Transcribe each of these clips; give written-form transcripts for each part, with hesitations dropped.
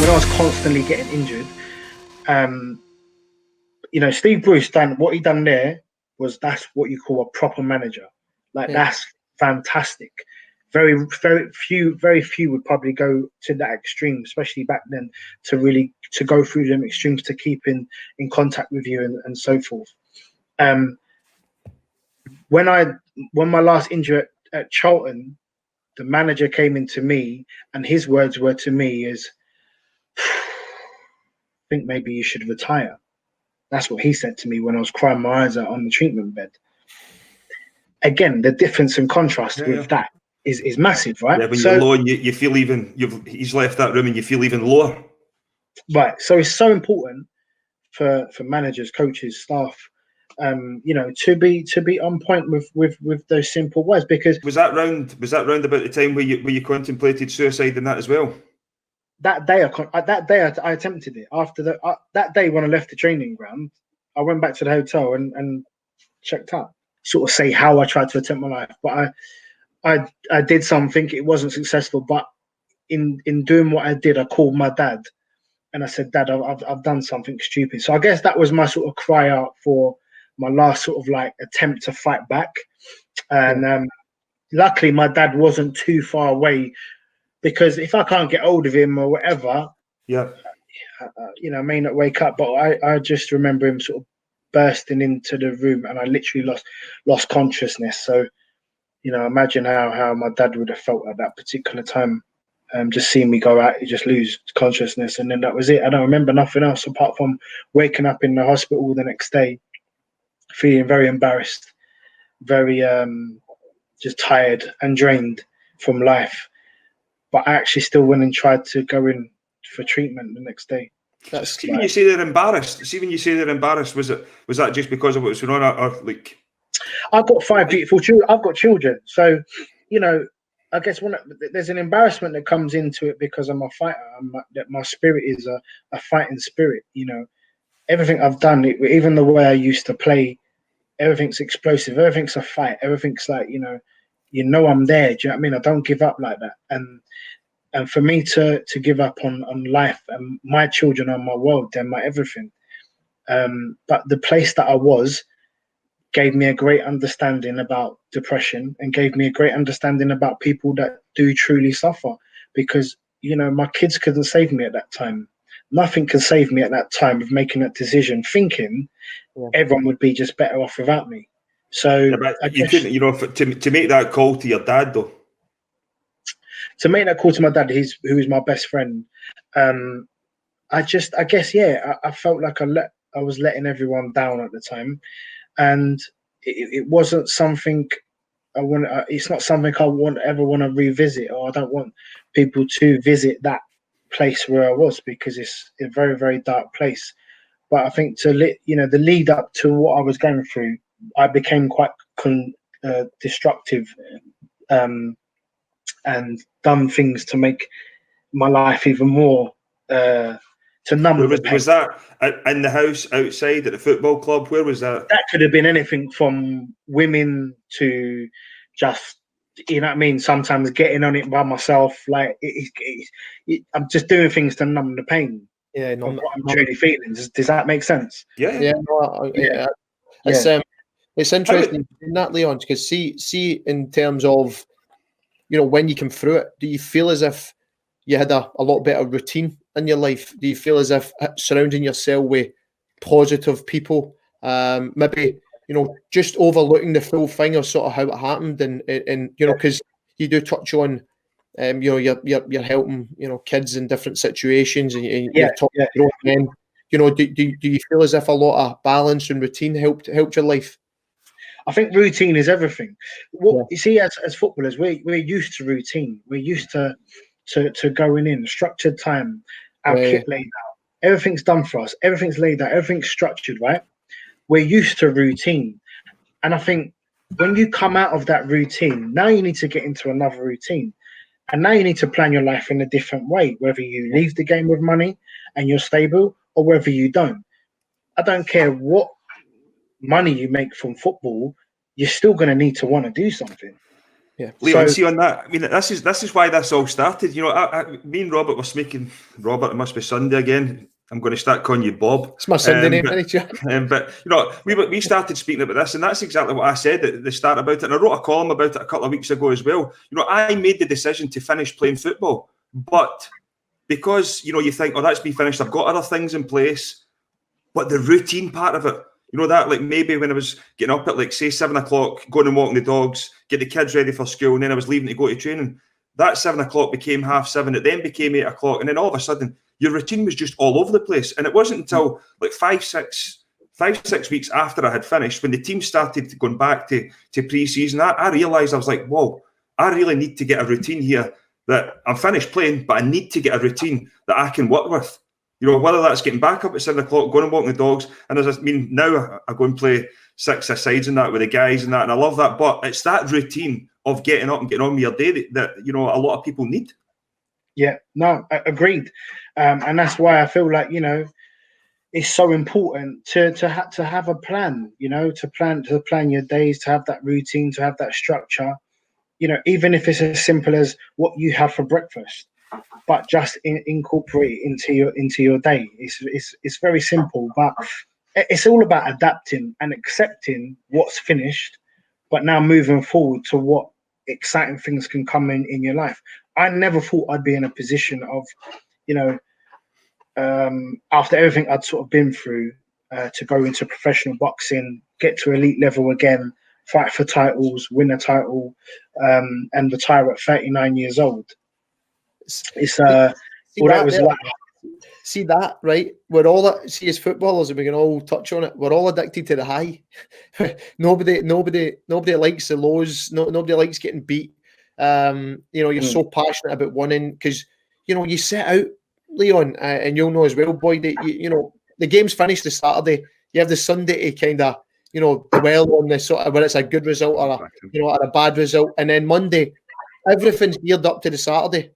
when I was constantly getting injured, Steve Bruce what he done there that's what you call a proper manager. That's fantastic. Very few would probably go to that extreme, especially back then, to go through them extremes to keep in contact with you and so forth. When my last injury at Charlton, the manager came into me and his words were to me is, I think maybe you should retire. That's what he said to me when I was crying my eyes out on the treatment bed. Again, the difference and contrast with that is massive, right? Yeah, when you're low and you feel he's left that room and you feel even lower. Right. So it's so important for managers, coaches, staff, to be on point with those simple words. Because was that round about the time where you contemplated suicide and that as well? That day I attempted it. After that day when I left the training ground, I went back to the hotel and checked out. Sort of say how I tried to attempt my life, but I did something. It wasn't successful, but in doing what I did, I called my dad and I said, "Dad, I've done something stupid." So I guess that was my sort of cry out for my last sort of like attempt to fight back. And luckily, my dad wasn't too far away, because if I can't get hold of him or whatever, I may not wake up. But I just remember him sort of bursting into the room, and I literally lost consciousness. So, imagine how my dad would have felt at that particular time. Just seeing me go out, just lose consciousness, and then that was it. I don't remember nothing else apart from waking up in the hospital the next day, feeling very embarrassed, very just tired and drained from life. But I actually still went and tried to go in for treatment the next day. When you say they're embarrassed, was that just because of what was going on, or like? I've got 5 beautiful children. I've got children, so I guess there's an embarrassment that comes into it because I'm a fighter. That my spirit is a fighting spirit. Everything I've done, even the way I used to play, everything's explosive. Everything's a fight. Everything's like I'm there. Do you know what I mean? I don't give up like that. And for me to give up on life, and my children are my world, they're my everything. But the place that I was gave me a great understanding about depression, and gave me a great understanding about people that do truly suffer. Because, my kids couldn't save me at that time. Nothing could save me at that time of making that decision, thinking everyone would be just better off without me. So you couldn't, to make that call to your dad, though. To make that call to my dad, who is my best friend, I felt like I was letting everyone down at the time, and it wasn't something I want. It's not something I ever want to revisit, or I don't want people to visit that place where I was, because it's a very, very dark place. But I think the lead up to what I was going through, I became quite destructive. And done things to make my life even more to numb the pain. Was that in the house, outside, at the football club? Where was that? That could have been anything from women to just, sometimes getting on it by myself. Like I'm just doing things to numb the pain. Yeah, of what I'm truly feeling. Does that make sense? Yeah. It's interesting in that, Leon, because see in terms of when you come through it, do you feel as if you had a lot better routine in your life? Do you feel as if surrounding yourself with positive people, maybe just overlooking the full thing of sort of how it happened, and because you do touch on you're helping kids in different situations, and you're talking grown men. Do you feel as if a lot of balance and routine helped your life? I think routine is everything. You see, as footballers, we're used to routine. We're used to going in structured time. Our kit laid out. Everything's done for us. Everything's laid out. Everything's structured, right? We're used to routine, and I think when you come out of that routine, now you need to get into another routine, and now you need to plan your life in a different way. Whether you leave the game with money and you're stable, or whether you don't. I don't care what money you make from football, you're still going to need to want to do something. Yeah, Leon, see on that. I mean, this is why this all started. You know, me and Robert were speaking. Robert, it must be Sunday again. I'm going to start calling you Bob. It's my Sunday name, but you know, we started speaking about this, and that's exactly what I said at the start about it. And I wrote a column about it a couple of weeks ago as well. You know, I made the decision to finish playing football, but because you know, you think, oh, that's me finished. I've got other things in place, but the routine part of it. You know, that like maybe when I was getting up at like say 7 o'clock, going and walking the dogs, get the kids ready for school, and then I was leaving to go to training. That 7 o'clock became 7:30. It then became 8 o'clock, and then all of a sudden your routine was just all over the place. And it wasn't until like 5-6 weeks after I had finished, when the team started going back to pre-season, I realised, I was like, whoa, I really need to get a routine here. That I'm finished playing, but I need to get a routine that I can work with. You know, whether that's getting back up at 7 o'clock, going and walking the dogs. And now I go and play 6-a-sides and that with the guys and that. And I love that. But it's that routine of getting up and getting on with your day that you know, a lot of people need. Yeah, no, agreed. And that's why I feel like, you know, it's so important to have a plan, you know, to plan your days, to have that routine, to have that structure. You know, even if it's as simple as what you have for breakfast, but just incorporate it into your day. It's very simple, but it's all about adapting and accepting what's finished, but now moving forward to what exciting things can come in your life. I never thought I'd be in a position of, you know, after everything I'd sort of been through, to go into professional boxing, get to elite level again, fight for titles, win a title, and retire at 39 years old. It's that right? We're all as footballers, and we can all touch on it. We're all addicted to the high. nobody likes the lows. Nobody likes getting beat. You know, you're so passionate about winning because you know you set out, Leon, and you'll know as well, boy, that you know the game's finished the Saturday. You have the Sunday to kind of, you know, dwell on the sort of whether it's a good result or or a bad result, and then Monday, everything's geared up to the Saturday.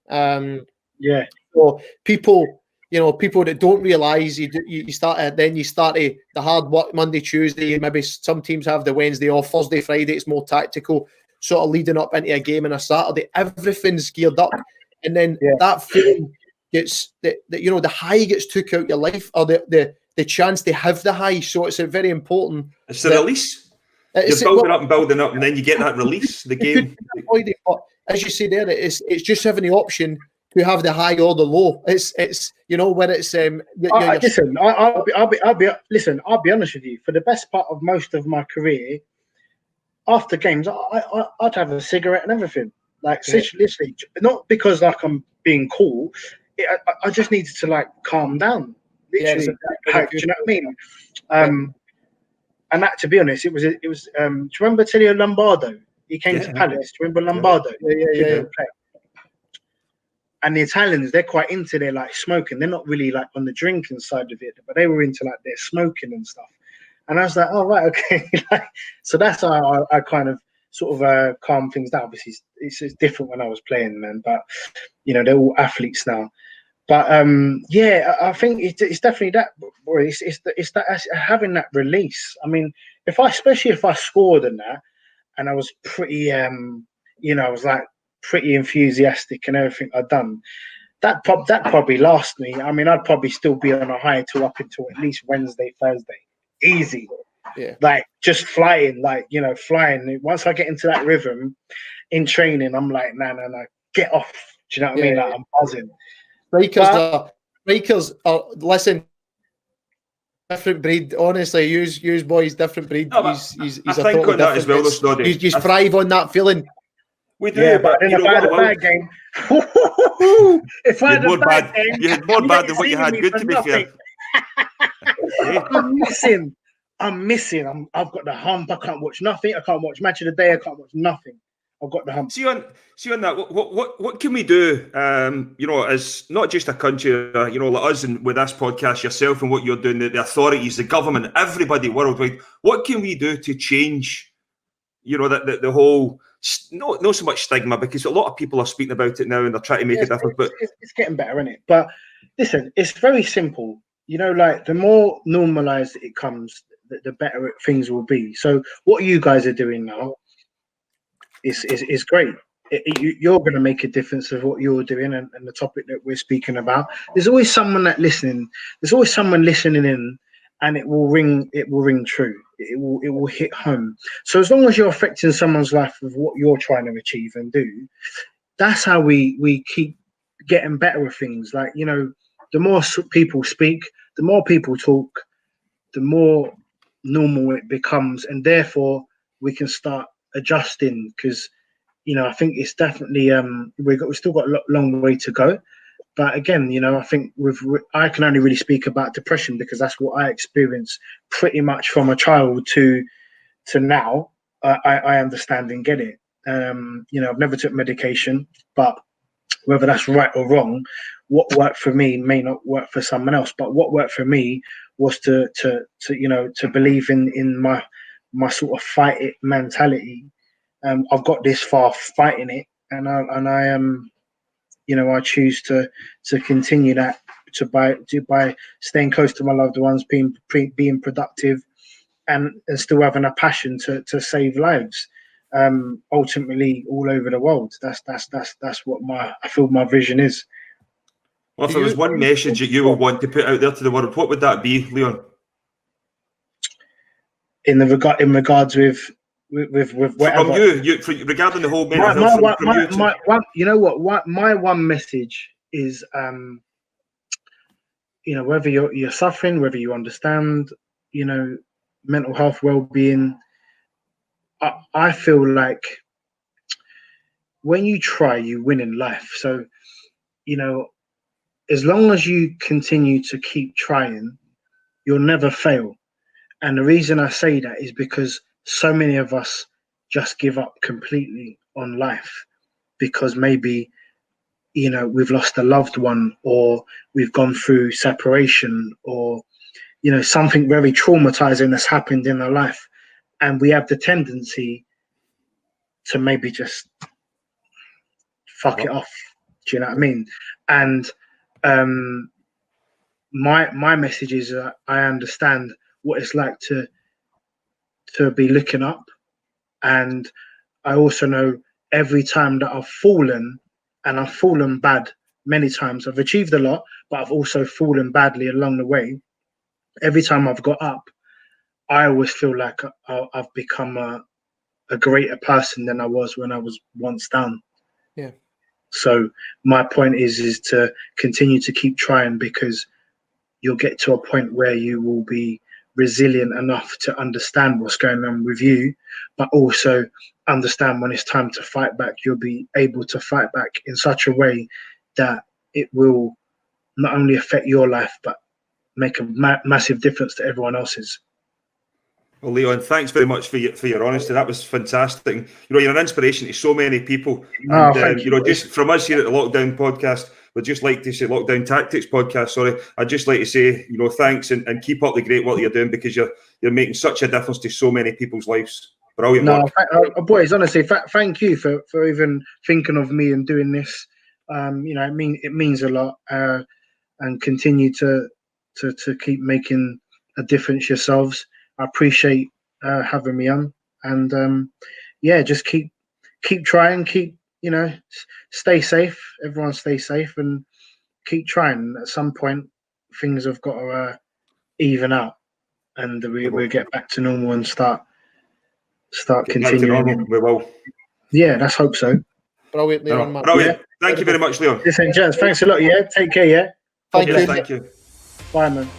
Yeah. So people that don't realise you start the hard work Monday, Tuesday. Maybe some teams have the Wednesday off, Thursday, Friday. It's more tactical, sort of leading up into a game on a Saturday. Everything's geared up, and then that feeling gets you know, the high gets took out your life, or the chance to have the high. So it's a very important. It's the release. You're building up, and then you get that release. The game. But as you say there, it's just having the option to have the high or the low. It's you know, when it's listen, I'll be honest with you. For the best part of most of my career, after games, I'd have a cigarette and everything. Like literally, not because like I'm being cool. I just needed to like calm down. Literally, do you know what I mean? And that, to be honest, it was. Do you remember Telio Lombardo? He came to Palace. Do you remember Lombardo? Yeah. And the Italians, they're quite into their like smoking. They're not really like on the drinking side of it, but they were into like their smoking and stuff. And I was like, oh right, okay. So that's how I kind of sort of calm things down. Obviously, it's different when I was playing then, but you know, they're all athletes now. But yeah, I think it's definitely that. It's that having that release. I mean, especially if I scored in that, and I was pretty, you know, I was like pretty enthusiastic and everything I'd done. That probably lasts me. I mean, I'd probably still be on a high up until at least Wednesday, Thursday, easy. Yeah, like just flying, like, you know, flying. Once I get into that rhythm in training, I'm like, no, get off. Do you know what I mean? Like, I'm buzzing. Strikers are listen. Different breed, honestly. Use boys, different breed. No, he's I a think totally on that as well, though, Snoddy. You thrive on that feeling. We do, but then you know, if I had a bad game, if I had a bad game, you had more bad than what you had good. To be fair, I'm missing. I've got the hump. I can't watch nothing. I can't watch Match of the Day. I can't watch nothing. I've got the hump. See on that. What can we do? You know, as not just a country, you know, like us and with this podcast, yourself and what you're doing, the authorities, the government, everybody worldwide. What can we do to change? You know, the whole not so much stigma, because a lot of people are speaking about it now and they're trying to make it different. But it's getting better, isn't it? But listen, it's very simple. You know, like the more normalized it comes, the better things will be. So what you guys are doing now is great. You're going to make a difference of what you're doing and the topic that we're speaking about. There's always someone listening. There's always someone listening in, and it will ring true. It will hit home. So as long as you're affecting someone's life with what you're trying to achieve and do, that's how we keep getting better with things. Like, you know, the more people speak, the more people talk, the more normal it becomes, and therefore we can start adjusting. Because, you know, I think it's definitely we've still got a long way to go. But again, you know, I think I can only really speak about depression because that's what I experienced pretty much from a child to now. I understand and get it. You know, I've never took medication, but whether that's right or wrong, what worked for me may not work for someone else. But what worked for me was to believe in my sort of fight it mentality. I've got this far fighting it, and I am, you know, I choose to continue that by staying close to my loved ones, being productive, and still having a passion to save lives. Ultimately, all over the world. That's what I feel my vision is. Well, if there was one message that you would want to put out there to the world, what would that be, Leon? In regards with whatever. From you, regarding the whole mental health. You know what? My one message is, you know, whether you're suffering, whether you understand, you know, mental health, well-being. I feel like when you try, you win in life. So, you know, as long as you continue to keep trying, you'll never fail. And the reason I say that is because so many of us just give up completely on life because maybe, you know, we've lost a loved one, or we've gone through separation, or, you know, something very traumatizing has happened in our life. And we have the tendency to maybe just fuck it off. Do you know what I mean? And my message is I understand what it's like to be looking up, and I also know every time that I've fallen, and I've fallen bad many times. I've achieved a lot, but I've also fallen badly along the way. Every time I've got up, I always feel like I've become a greater person than I was when I was once down. Yeah. So my point is to continue to keep trying, because you'll get to a point where you will be resilient enough to understand what's going on with you, but also understand when it's time to fight back. You'll be able to fight back in such a way that it will not only affect your life, but make a massive difference to everyone else's. Well, Leon, thanks very much for your honesty. That was fantastic. You know, you're an inspiration to so many people. And, you know, just from us here at the Lockdown Podcast, we'd just like to say, Lockdown Tactics Podcast, sorry. I'd just like to say, you know, thanks and keep up the great work you're doing, because you're making such a difference to so many people's lives. Brilliant work. Boys, honestly, thank you for even thinking of me and doing this. You know, it means a lot, and continue to keep making a difference yourselves. I appreciate having me on, and yeah, just keep trying, you know, stay safe. Everyone stay safe and keep trying. At some point, things have got to even out, and we'll get back to normal and start continuing. We will. Yeah, let's hope so. Brilliant, Leon. Brilliant. Yeah. Thank you very much, Leon. Listen, gents, thanks a lot. Yeah, take care. Yeah. Thank you. Thank you. Bye, man.